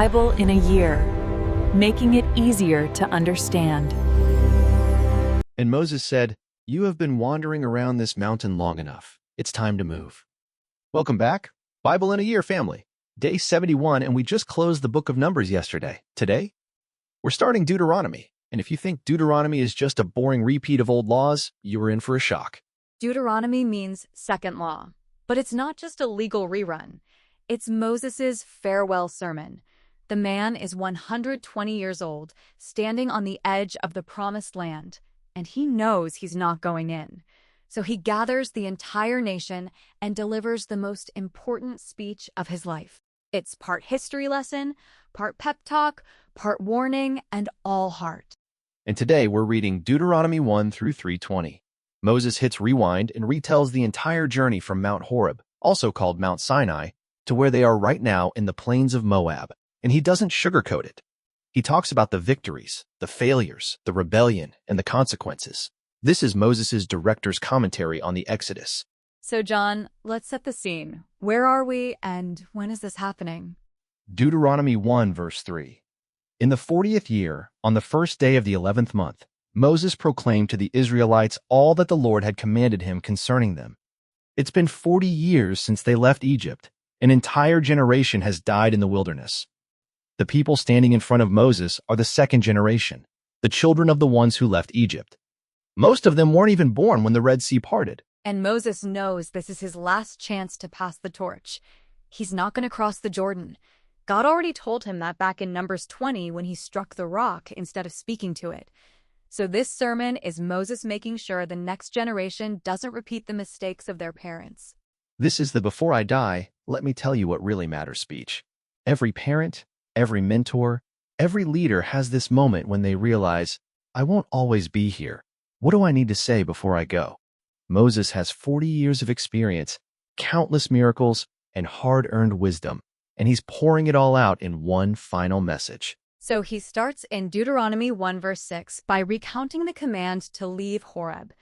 Bible in a year, making it easier to understand. And Moses said, "You have been wandering around this mountain long enough. It's time to move." Welcome back, Bible in a Year family. Day 71, and we just closed the book of Numbers yesterday. Today, we're starting Deuteronomy. And if you think Deuteronomy is just a boring repeat of old laws, you are in for a shock. Deuteronomy means second law, but it's not just a legal rerun. It's Moses's farewell sermon. The man is 120 years old, standing on the edge of the promised land, and he knows he's not going in. So he gathers the entire nation and delivers the most important speech of his life. It's part history lesson, part pep talk, part warning, and all heart. And today we're reading Deuteronomy 1 through 3:20. Moses hits rewind and retells the entire journey from Mount Horeb, also called Mount Sinai, to where they are right now in the plains of Moab. And he doesn't sugarcoat it. He talks about the victories, the failures, the rebellion, and the consequences. This is Moses' director's commentary on the Exodus. So John, let's set the scene. Where are we and when is this happening? Deuteronomy 1 verse 3. In the 40th year, on the first day of the 11th month, Moses proclaimed to the Israelites all that the Lord had commanded him concerning them. It's been 40 years since they left Egypt. An entire generation has died in the wilderness. The people standing in front of Moses are the second generation, the children of the ones who left Egypt. Most of them weren't even born when the Red Sea parted. And Moses knows this is his last chance to pass the torch. He's not going to cross the Jordan. God already told him that back in Numbers 20 when he struck the rock instead of speaking to it. So this sermon is Moses making sure the next generation doesn't repeat the mistakes of their parents. This is the "before I die, let me tell you what really matters" speech. Every parent, every mentor, every leader has this moment when they realize, I won't always be here. What do I need to say before I go? Moses has 40 years of experience, countless miracles, and hard-earned wisdom, and he's pouring it all out in one final message. So he starts in Deuteronomy 1 verse 6 by recounting the command to leave Horeb.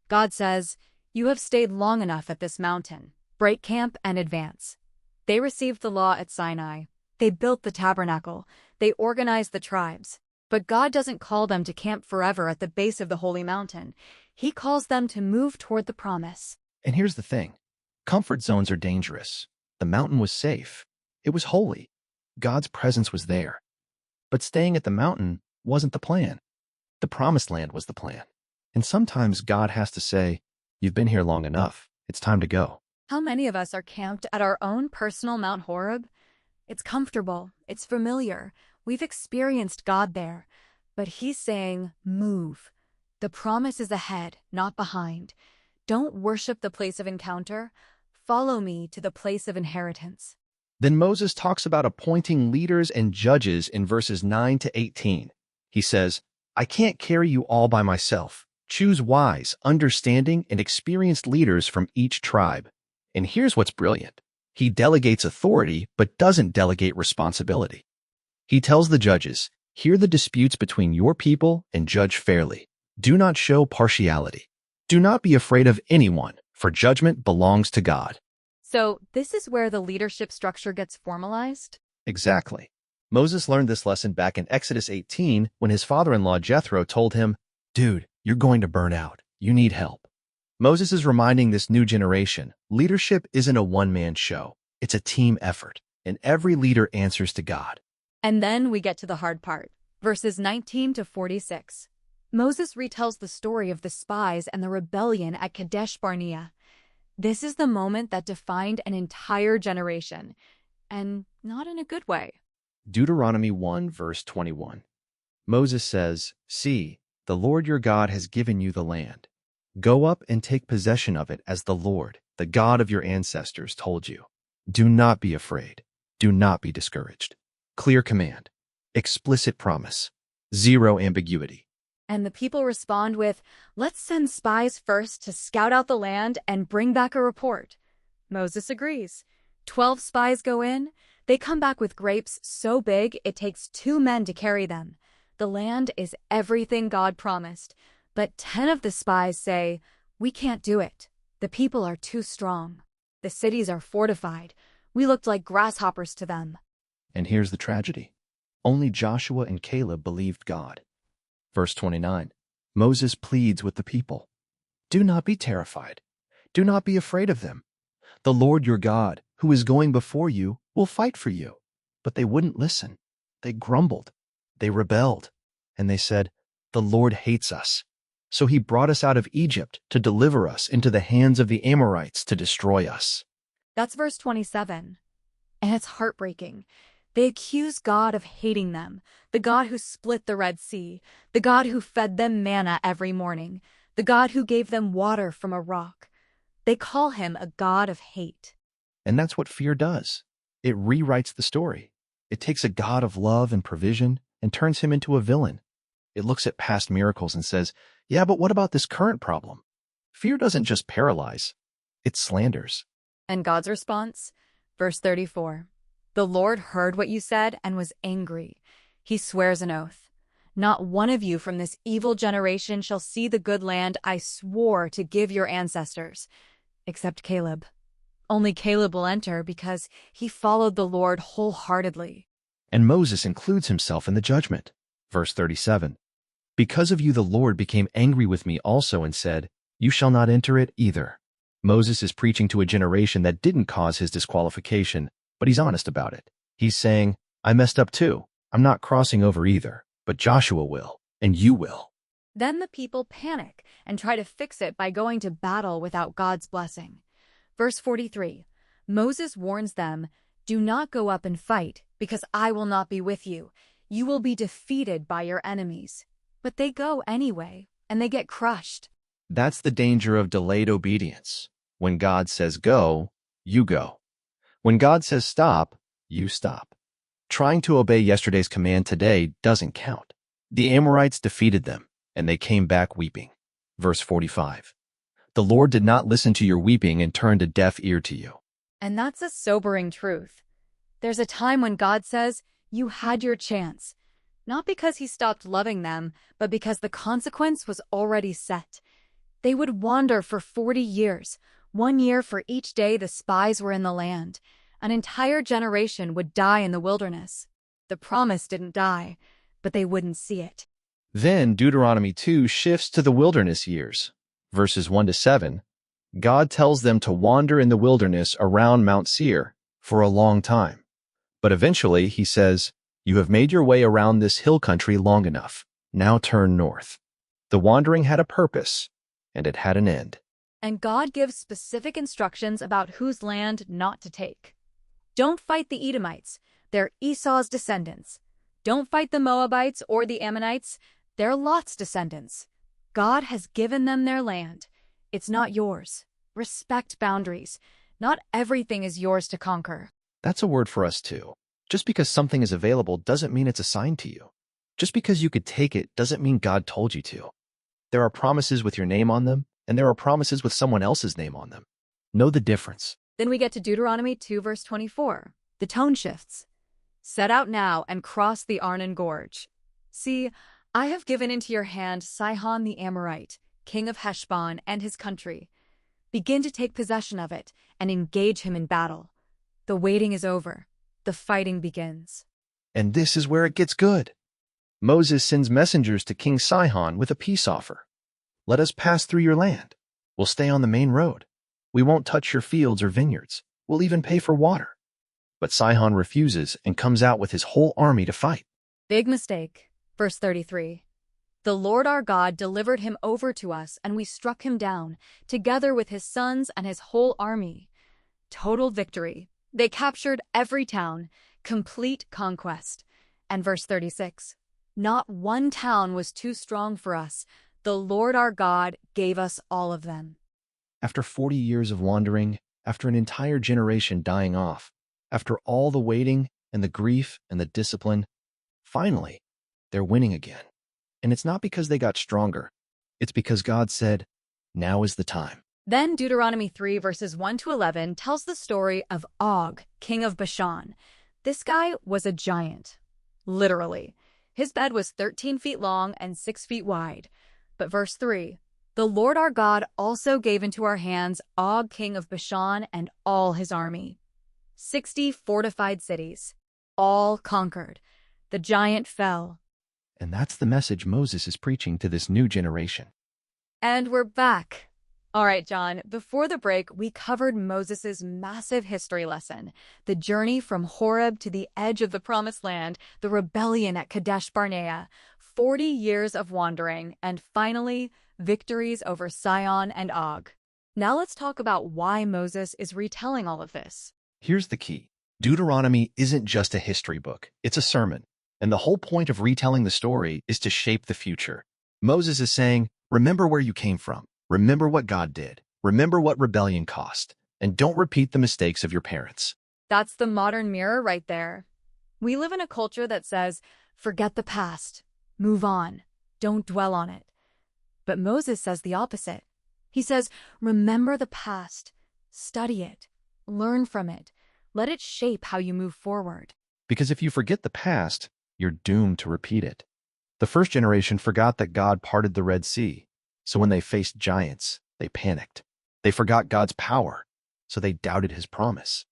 God says, "You have stayed long enough at this mountain. Break camp and advance." They received the law at Sinai. They built the tabernacle. They organized the tribes. But God doesn't call them to camp forever at the base of the holy mountain. He calls them to move toward the promise. And here's the thing. Comfort zones are dangerous. The mountain was safe. It was holy. God's presence was there. But staying at the mountain wasn't the plan. The promised land was the plan. And sometimes God has to say, you've been here long enough. It's time to go. How many of us are camped at our own personal Mount Horeb? It's comfortable. It's familiar. We've experienced God there. But he's saying, move. The promise is ahead, not behind. Don't worship the place of encounter. Follow me to the place of inheritance. Then Moses talks about appointing leaders and judges in verses 9 to 18. He says, I can't carry you all by myself. Choose wise, understanding, and experienced leaders from each tribe. And here's what's brilliant. He delegates authority, but doesn't delegate responsibility. He tells the judges, hear the disputes between your people and judge fairly. Do not show partiality. Do not be afraid of anyone, for judgment belongs to God. So this is where the leadership structure gets formalized? Exactly. Moses learned this lesson back in Exodus 18 when his father-in-law Jethro told him, dude, you're going to burn out. You need help. Moses is reminding this new generation, leadership isn't a one-man show. It's a team effort, and every leader answers to God. And then we get to the hard part, verses 19 to 46. Moses retells the story of the spies and the rebellion at Kadesh Barnea. This is the moment that defined an entire generation, and not in a good way. Deuteronomy 1 verse 21. Moses says, see, the Lord your God has given you the land. Go up and take possession of it as the Lord, the God of your ancestors, told you. Do not be afraid. Do not be discouraged. Clear command. Explicit promise. Zero ambiguity. And the people respond with, let's send spies first to scout out the land and bring back a report. Moses agrees. 12 spies go in. They come back with grapes so big it takes 2 men to carry them. The land is everything God promised. But 10 of the spies say, we can't do it. The people are too strong. The cities are fortified. We looked like grasshoppers to them. And here's the tragedy. Only Joshua and Caleb believed God. Verse 29. Moses pleads with the people. Do not be terrified. Do not be afraid of them. The Lord your God, who is going before you, will fight for you. But they wouldn't listen. They grumbled. They rebelled. And they said, the Lord hates us. So he brought us out of Egypt to deliver us into the hands of the Amorites to destroy us. That's verse 27. And it's heartbreaking. They accuse God of hating them, the God who split the Red Sea, the God who fed them manna every morning, the God who gave them water from a rock. They call him a God of hate. And that's what fear does. It rewrites the story. It takes a God of love and provision and turns him into a villain. It looks at past miracles and says, yeah, but what about this current problem? Fear doesn't just paralyze, it slanders. And God's response? Verse 34. The Lord heard what you said and was angry. He swears an oath. Not one of you from this evil generation shall see the good land I swore to give your ancestors, except Caleb. Only Caleb will enter because he followed the Lord wholeheartedly. And Moses includes himself in the judgment. Verse 37. Because of you the Lord became angry with me also and said, you shall not enter it either. Moses is preaching to a generation that didn't cause his disqualification, but he's honest about it. He's saying, I messed up too. I'm not crossing over either, but Joshua will, and you will. Then the people panic and try to fix it by going to battle without God's blessing. Verse 43. Moses warns them, do not go up and fight, because I will not be with you. You will be defeated by your enemies. But they go anyway, and they get crushed. That's the danger of delayed obedience. When God says go, you go. When God says stop, you stop. Trying to obey yesterday's command today doesn't count. The Amorites defeated them, and they came back weeping. Verse 45. The Lord did not listen to your weeping and turned a deaf ear to you. And that's a sobering truth. There's a time when God says, you had your chance. Not because he stopped loving them, but because the consequence was already set. They would wander for 40 years, 1 year for each day the spies were in the land. An entire generation would die in the wilderness. The promise didn't die, but they wouldn't see it. Then Deuteronomy 2 shifts to the wilderness years. Verses 1 to 7, God tells them to wander in the wilderness around Mount Seir for a long time. But eventually he says, you have made your way around this hill country long enough. Now turn north. The wandering had a purpose, and it had an end. And God gives specific instructions about whose land not to take. Don't fight the Edomites. They're Esau's descendants. Don't fight the Moabites or the Ammonites. They're Lot's descendants. God has given them their land. It's not yours. Respect boundaries. Not everything is yours to conquer. That's a word for us too. Just because something is available doesn't mean it's assigned to you. Just because you could take it doesn't mean God told you to. There are promises with your name on them, and there are promises with someone else's name on them. Know the difference. Then we get to Deuteronomy 2 verse 24. The tone shifts. Set out now and cross the Arnon Gorge. See, I have given into your hand Sihon the Amorite, king of Heshbon, and his country. Begin to take possession of it and engage him in battle. The waiting is over. The fighting begins. And this is where it gets good. Moses sends messengers to King Sihon with a peace offer. Let us pass through your land. We'll stay on the main road. We won't touch your fields or vineyards. We'll even pay for water. But Sihon refuses and comes out with his whole army to fight. Big mistake. Verse 33. The Lord our God delivered him over to us, and we struck him down, together with his sons and his whole army. Total victory. They captured every town. Complete conquest. And verse 36. Not one town was too strong for us. The Lord our God gave us all of them. After 40 years of wandering, after an entire generation dying off, after all the waiting and the grief and the discipline, finally, they're winning again. And it's not because they got stronger. It's because God said, now is the time. Then Deuteronomy 3 verses 1 to 11 tells the story of Og, king of Bashan. This guy was a giant. Literally. His bed was 13 feet long and 6 feet wide. But verse 3, the Lord our God also gave into our hands Og, king of Bashan, and all his army. 60 fortified cities. all conquered. The giant fell. And that's the message Moses is preaching to this new generation. And we're back. All right, John, before the break, we covered Moses' massive history lesson, the journey from Horeb to the edge of the Promised Land, the rebellion at Kadesh Barnea, 40 years of wandering, and finally, victories over Sihon and Og. Now let's talk about why Moses is retelling all of this. Here's the key. Deuteronomy isn't just a history book, it's a sermon. And the whole point of retelling the story is to shape the future. Moses is saying, remember where you came from. Remember what God did. Remember what rebellion cost. And don't repeat the mistakes of your parents. That's the modern mirror right there. We live in a culture that says, forget the past, move on, don't dwell on it. But Moses says the opposite. He says, remember the past, study it, learn from it, let it shape how you move forward. Because if you forget the past, you're doomed to repeat it. The first generation forgot that God parted the Red Sea. So when they faced giants, they panicked. They forgot God's power, so they doubted his promise.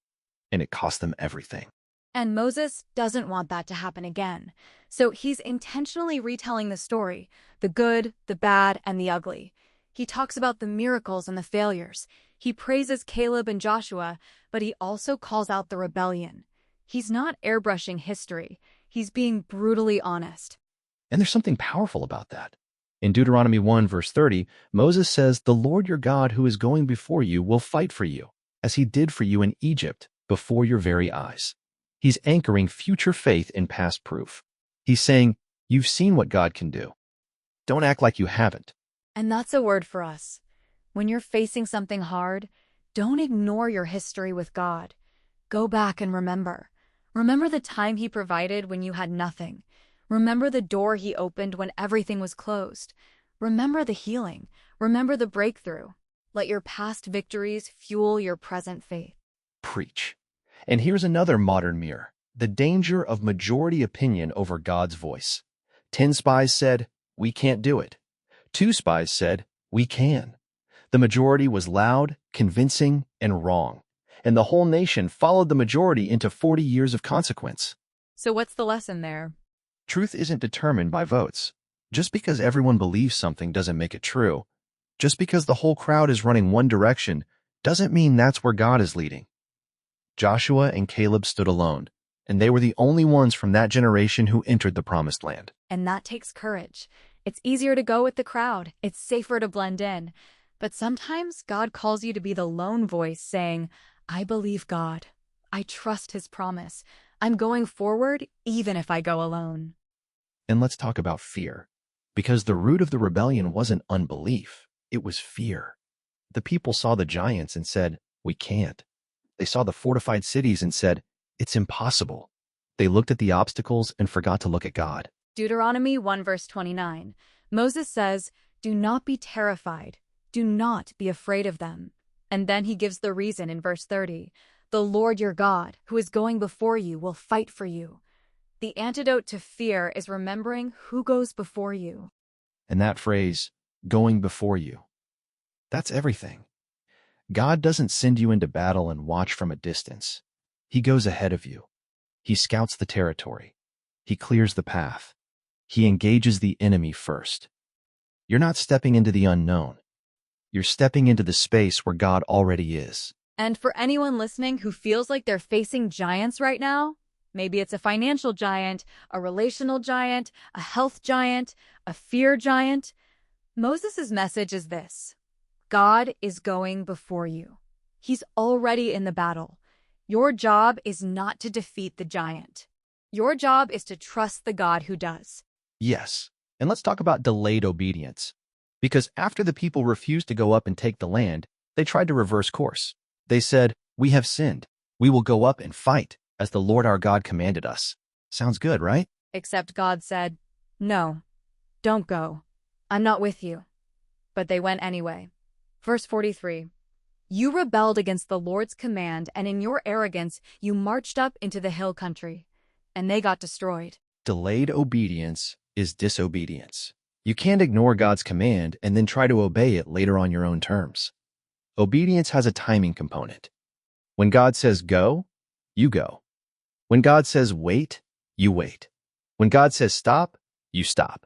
And it cost them everything. And Moses doesn't want that to happen again. So he's intentionally retelling the story, the good, the bad, and the ugly. He talks about the miracles and the failures. He praises Caleb and Joshua, but he also calls out the rebellion. He's not airbrushing history. He's being brutally honest. And there's something powerful about that. In Deuteronomy 1, verse 30, Moses says, the Lord your God who is going before you will fight for you, as he did for you in Egypt, before your very eyes. He's anchoring future faith in past proof. He's saying, you've seen what God can do. Don't act like you haven't. And that's a word for us. When you're facing something hard, don't ignore your history with God. Go back and remember. Remember the time he provided when you had nothing. Remember the door he opened when everything was closed. Remember the healing. Remember the breakthrough. Let your past victories fuel your present faith. Preach. And here's another modern mirror, the danger of majority opinion over God's voice. 10 spies said, we can't do it. 2 spies said, we can. The majority was loud, convincing, and wrong. And the whole nation followed the majority into 40 years of consequence. So what's the lesson there? Truth isn't determined by votes. Just because everyone believes something doesn't make it true. Just because the whole crowd is running one direction doesn't mean that's where God is leading. Joshua and Caleb stood alone, and they were the only ones from that generation who entered the Promised Land. And that takes courage. It's easier to go with the crowd. It's safer to blend in. But sometimes God calls you to be the lone voice saying, I believe God. I trust his promise. I'm going forward even if I go alone. And let's talk about fear. Because the root of the rebellion wasn't unbelief. It was fear. The people saw the giants and said, we can't. They saw the fortified cities and said, it's impossible. They looked at the obstacles and forgot to look at God. Deuteronomy 1 verse 29. Moses says, do not be terrified. Do not be afraid of them. And then he gives the reason in verse 30. The Lord your God, who is going before you, will fight for you. The antidote to fear is remembering who goes before you. And that phrase, going before you, that's everything. God doesn't send you into battle and watch from a distance. He goes ahead of you. He scouts the territory. He clears the path. He engages the enemy first. You're not stepping into the unknown. You're stepping into the space where God already is. And for anyone listening who feels like they're facing giants right now, maybe it's a financial giant, a relational giant, a health giant, a fear giant, Moses' message is this. God is going before you. He's already in the battle. Your job is not to defeat the giant. Your job is to trust the God who does. Yes. And let's talk about delayed obedience. Because after the people refused to go up and take the land, they tried to reverse course. They said, we have sinned. We will go up and fight, as the Lord our God commanded us. Sounds good, right? Except God said, no, don't go. I'm not with you. But they went anyway. Verse 43. You rebelled against the Lord's command, and in your arrogance you marched up into the hill country. And they got destroyed. Delayed obedience is disobedience. You can't ignore God's command and then try to obey it later on your own terms. Obedience has a timing component. When God says go, you go. When God says wait, you wait. When God says stop, you stop.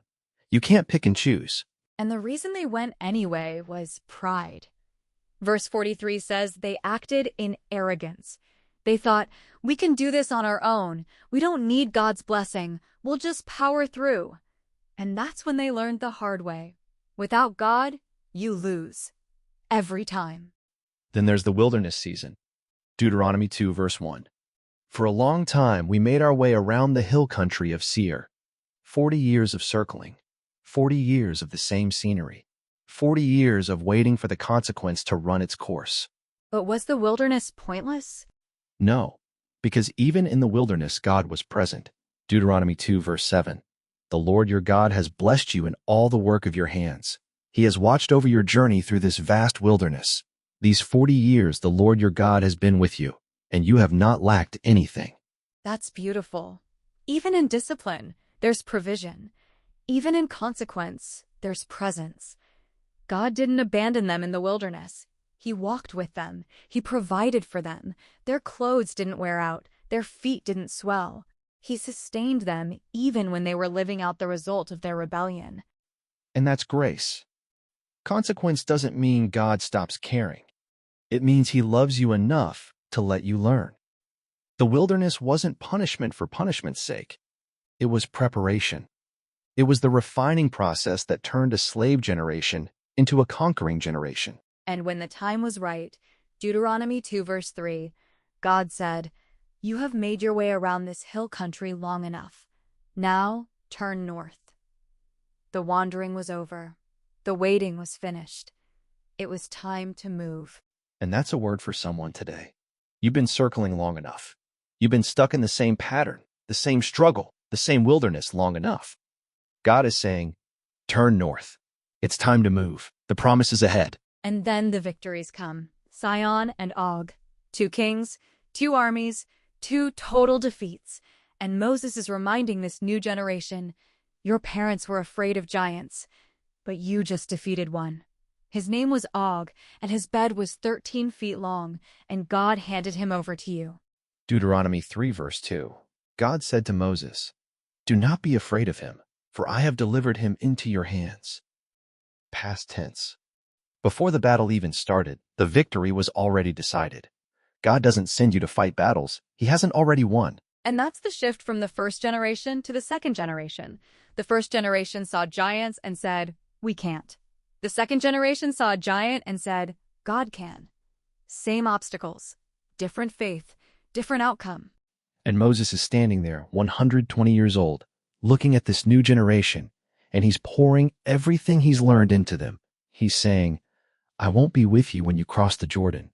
You can't pick and choose. And the reason they went anyway was pride. Verse 43 says they acted in arrogance. They thought, we can do this on our own. We don't need God's blessing. We'll just power through. And that's when they learned the hard way. Without God, you lose. Every time. Then there's the wilderness season. Deuteronomy 2 verse 1. For a long time we made our way around the hill country of Seir. 40 years of circling. 40 years of the same scenery. 40 years of waiting for the consequence to run its course. But was the wilderness pointless? No, because even in the wilderness God was present. Deuteronomy 2 verse 7. The Lord your God has blessed you in all the work of your hands. He has watched over your journey through this vast wilderness. These 40 years the Lord your God has been with you, and you have not lacked anything. That's beautiful. Even in discipline, there's provision. Even in consequence, there's presence. God didn't abandon them in the wilderness. He walked with them. He provided for them. Their clothes didn't wear out. Their feet didn't swell. He sustained them even when they were living out the result of their rebellion. And that's grace. Consequence doesn't mean God stops caring. It means He loves you enough to let you learn. The wilderness wasn't punishment for punishment's sake. It was preparation. It was the refining process that turned a slave generation into a conquering generation. And when the time was right, Deuteronomy 2 verse 3, God said, "You have made your way around this hill country long enough. Now turn north." The wandering was over. The waiting was finished. It was time to move. And that's a word for someone today. You've been circling long enough. You've been stuck in the same pattern, the same struggle, the same wilderness long enough. God is saying, turn north. It's time to move. The promise is ahead. And then the victories come. Sihon and Og. 2 kings, 2 armies, 2 total defeats. And Moses is reminding this new generation, your parents were afraid of giants, but you just defeated one. His name was Og, and his bed was 13 feet long, and God handed him over to you. Deuteronomy 3 verse 2. God said to Moses, do not be afraid of him, for I have delivered him into your hands. Past tense. Before the battle even started, the victory was already decided. God doesn't send you to fight battles He hasn't already won. And that's the shift from the first generation to the second generation. The first generation saw giants and said, we can't. The second generation saw a giant and said, God can. Same obstacles, different faith, different outcome. And Moses is standing there, 120 years old, looking at this new generation, and he's pouring everything he's learned into them. He's saying, I won't be with you when you cross the Jordan,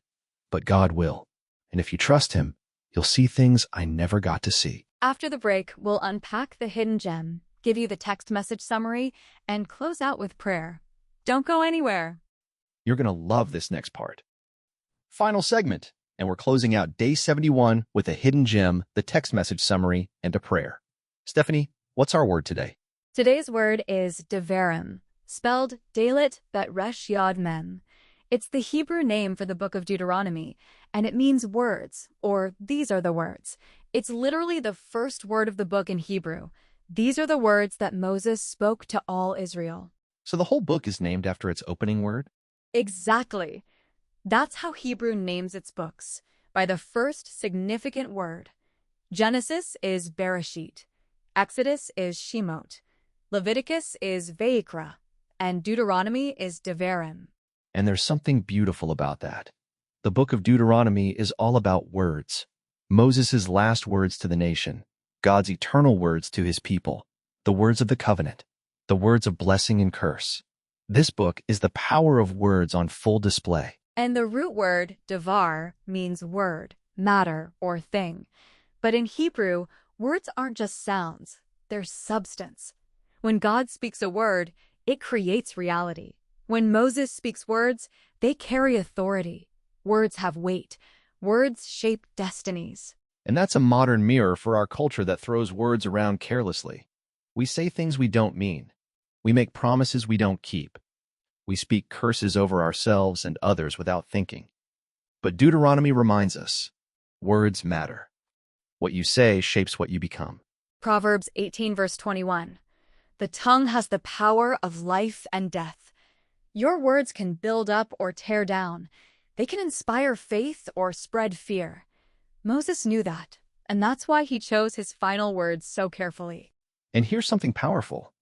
but God will. And if you trust Him, you'll see things I never got to see. After the break, we'll unpack the hidden gem, give you the text message summary, and close out with prayer. Don't go anywhere. You're going to love this next part. Final segment, and we're closing out day 71 with a hidden gem, the text message summary, and a prayer. Stephanie, what's our word today? Today's word is devarim, spelled Dalet Bet Resh Yod Mem. It's the Hebrew name for the Book of Deuteronomy, and it means words, or these are the words. It's literally the first word of the book in Hebrew. These are the words that Moses spoke to all Israel. So the whole book is named after its opening word? Exactly. That's how Hebrew names its books, by the first significant word. Genesis is Bereshit, Exodus is Shemot, Leviticus is Vayikra, and Deuteronomy is Devarim. And there's something beautiful about that. The book of Deuteronomy is all about words. Moses' last words to the nation, God's eternal words to His people, the words of the covenant, the words of blessing and curse. This book is the power of words on full display. And the root word, devar, means word, matter, or thing. But in Hebrew, words aren't just sounds, they're substance. When God speaks a word, it creates reality. When Moses speaks words, they carry authority. Words have weight. Words shape destinies. And that's a modern mirror for our culture that throws words around carelessly. We say things we don't mean. We make promises we don't keep. We speak curses over ourselves and others without thinking. But Deuteronomy reminds us, words matter. What you say shapes what you become. Proverbs 18 verse 21. The tongue has the power of life and death. Your words can build up or tear down. They can inspire faith or spread fear. Moses knew that, and that's why he chose his final words so carefully. And here's something powerful.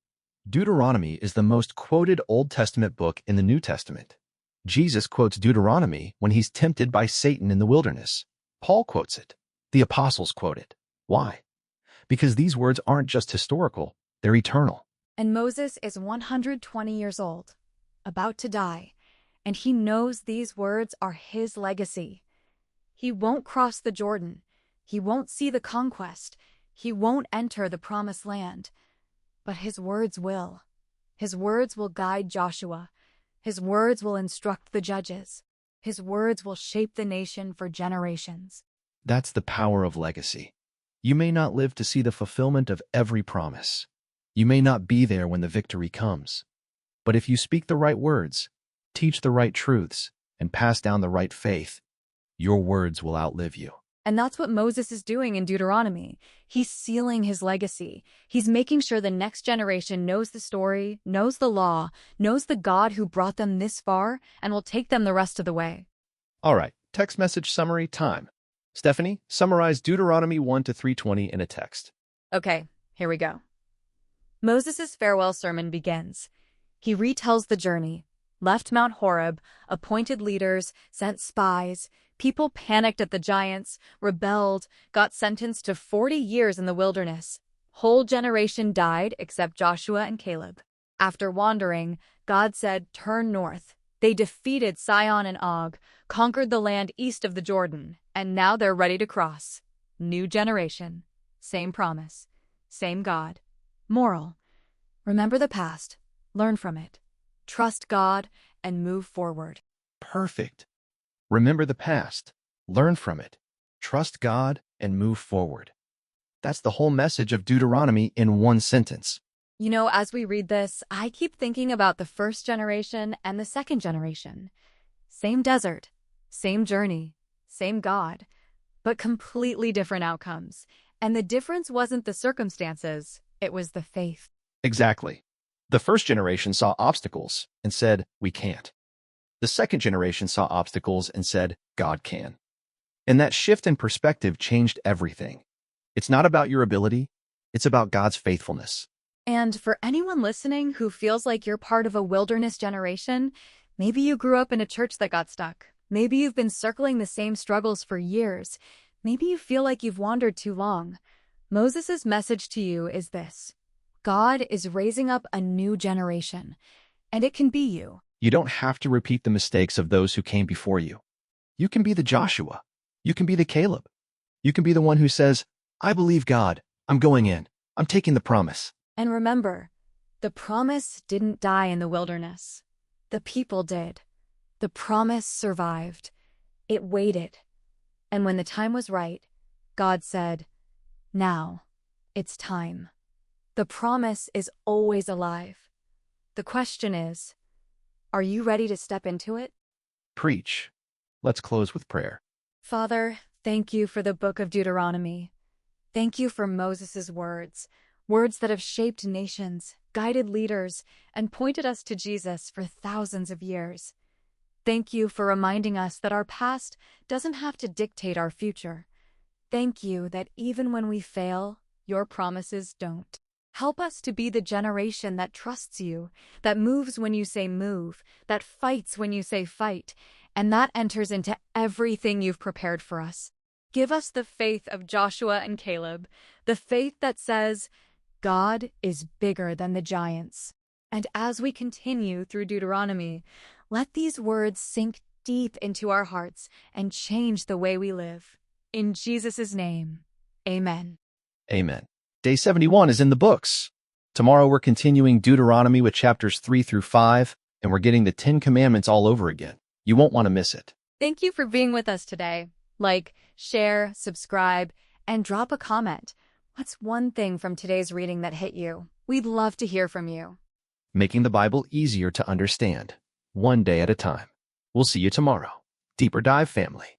Deuteronomy is the most quoted Old Testament book in the New Testament. Jesus quotes Deuteronomy when he's tempted by Satan in the wilderness. Paul quotes it. The apostles quote it. Why? Because these words aren't just historical, they're eternal. And Moses is 120 years old, about to die, and he knows these words are his legacy. He won't cross the Jordan. He won't see the conquest. He won't enter the promised land. But his words will. His words will guide Joshua. His words will instruct the judges. His words will shape the nation for generations. That's the power of legacy. You may not live to see the fulfillment of every promise. You may not be there when the victory comes. But if you speak the right words, teach the right truths, and pass down the right faith, your words will outlive you. And that's what Moses is doing in Deuteronomy. He's sealing his legacy. He's making sure the next generation knows the story, knows the law, knows the God who brought them this far, and will take them the rest of the way. All right, text message summary time. Stephanie, summarize Deuteronomy 1 to 320 in a text. Okay, here we go. Moses' farewell sermon begins. He retells the journey, left Mount Horeb, appointed leaders, sent spies. People panicked at the giants, rebelled, got sentenced to 40 years in the wilderness. Whole generation died except Joshua and Caleb. After wandering, God said, "Turn north." They defeated Sihon and Og, conquered the land east of the Jordan, and now they're ready to cross. New generation. Same promise. Same God. Moral: remember the past, learn from it, trust God, and move forward. Perfect. Remember the past, learn from it, trust God, and move forward. That's the whole message of Deuteronomy in one sentence. You know, as we read this, I keep thinking about the first generation and the second generation. Same desert, same journey, same God, but completely different outcomes. And the difference wasn't the circumstances, it was the faith. Exactly. The first generation saw obstacles and said, "We can't." The second generation saw obstacles and said, "God can." And that shift in perspective changed everything. It's not about your ability, it's about God's faithfulness. And for anyone listening who feels like you're part of a wilderness generation, maybe you grew up in a church that got stuck. Maybe you've been circling the same struggles for years. Maybe you feel like you've wandered too long. Moses' message to you is this: God is raising up a new generation, and it can be you. You don't have to repeat the mistakes of those who came before you. You can be the Joshua. You can be the Caleb. You can be the one who says, "I believe God. I'm going in. I'm taking the promise." And remember, the promise didn't die in the wilderness. The people did. The promise survived. It waited. And when the time was right, God said, "Now, it's time." The promise is always alive. The question is, are you ready to step into it? Preach. Let's close with prayer. Father, thank you for the book of Deuteronomy. Thank you for Moses' words, words that have shaped nations, guided leaders, and pointed us to Jesus for thousands of years. Thank you for reminding us that our past doesn't have to dictate our future. Thank you that even when we fail, your promises don't. Help us to be the generation that trusts you, that moves when you say move, that fights when you say fight, and that enters into everything you've prepared for us. Give us the faith of Joshua and Caleb, the faith that says, God is bigger than the giants. And as we continue through Deuteronomy, let these words sink deep into our hearts and change the way we live. In Jesus' name, amen. Amen. Day 71 is in the books. Tomorrow we're continuing Deuteronomy with chapters 3 through 5, and we're getting the 10 Commandments all over again. You won't want to miss it. Thank you for being with us today. Like, share, subscribe, and drop a comment. What's one thing from today's reading that hit you? We'd love to hear from you. Making the Bible easier to understand, one day at a time. We'll see you tomorrow. Deeper Dive family.